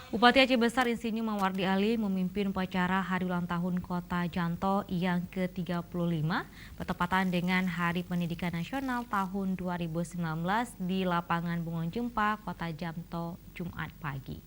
Bupati Aceh Besar Insinyur Mawardi Ali memimpin upacara Hari Ulang Tahun Kota Janto yang ke-35 bertepatan dengan Hari Pendidikan Nasional tahun 2019 di lapangan Bungon Jempa, Kota Janto, Jumat pagi.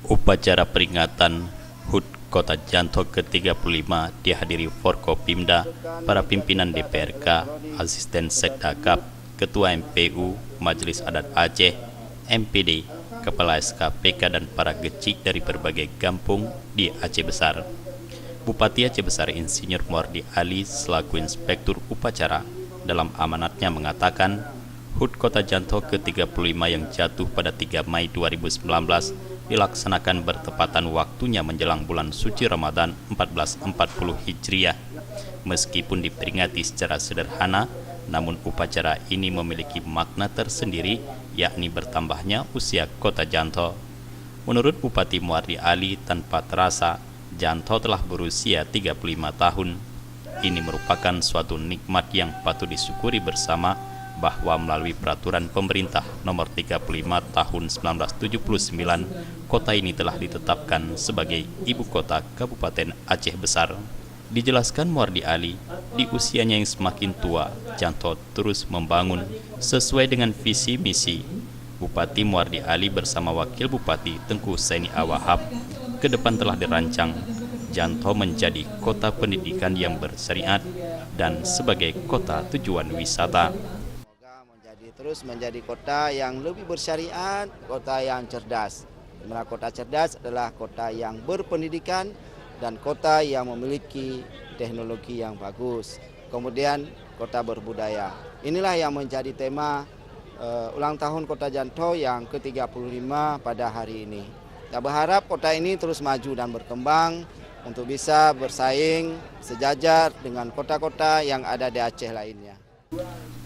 Upacara peringatan HUT Kota Janto ke-35 dihadiri Forkopimda, para pimpinan DPRK, Asisten Sekdakap, Ketua MPU, Majelis Adat Aceh, MPD, Kepala SKPK dan para gecik dari berbagai kampung di Aceh Besar. Bupati Aceh Besar Insinyur Mawardi Ali selaku Inspektur Upacara dalam amanatnya mengatakan HUT Kota Janto ke-35 yang jatuh pada 3 Mei 2019 dilaksanakan bertepatan waktunya menjelang bulan suci Ramadan 1440 Hijriah. Meskipun diperingati secara sederhana, namun upacara ini memiliki makna tersendiri, yakni bertambahnya usia Kota Janto. Menurut Bupati Mawardi Ali, tanpa terasa, Janto telah berusia 35 tahun. Ini merupakan suatu nikmat yang patut disyukuri bersama, bahwa melalui peraturan pemerintah nomor 35 tahun 1979, kota ini telah ditetapkan sebagai ibu kota Kabupaten Aceh Besar. Dijelaskan Mawardi Ali, di usianya yang semakin tua, Janto terus membangun sesuai dengan visi misi. Bupati Mawardi Ali bersama Wakil Bupati Tengku Husaini Awahab ke depan telah dirancang Janto menjadi kota pendidikan yang bersyariat dan sebagai kota tujuan wisata. Terus menjadi kota yang lebih bersyariat, kota yang cerdas. Dimana kota cerdas adalah kota yang berpendidikan dan kota yang memiliki teknologi yang bagus. Kemudian kota berbudaya. Inilah yang menjadi tema ulang tahun Kota Janto yang ke-35 pada hari ini. Kita berharap kota ini terus maju dan berkembang untuk bisa bersaing sejajar dengan kota-kota yang ada di Aceh lainnya.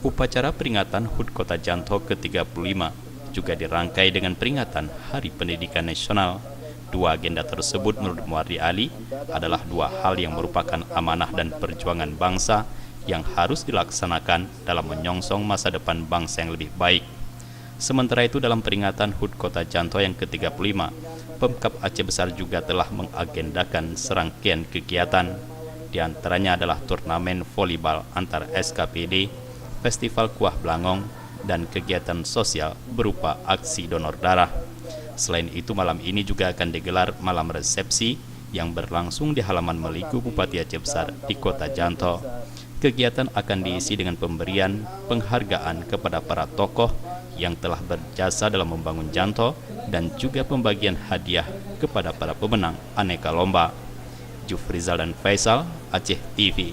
Upacara peringatan HUT Kota Janto ke-35 juga dirangkai dengan peringatan Hari Pendidikan Nasional. Dua agenda tersebut menurut Mawardi Ali adalah dua hal yang merupakan amanah dan perjuangan bangsa yang harus dilaksanakan dalam menyongsong masa depan bangsa yang lebih baik. Sementara itu dalam peringatan HUT Kota Janto yang ke-35, Pemkab Aceh Besar juga telah mengagendakan serangkaian kegiatan. Di antaranya adalah turnamen volleyball antar SKPD, festival kuah belangong, dan kegiatan sosial berupa aksi donor darah. Selain itu, malam ini juga akan digelar malam resepsi yang berlangsung di halaman Meliku Bupati Aceh Besar di Kota Janto. Kegiatan akan diisi dengan pemberian penghargaan kepada para tokoh yang telah berjasa dalam membangun Janto dan juga pembagian hadiah kepada para pemenang aneka lomba. Jufrizal dan Faisal, Aceh TV.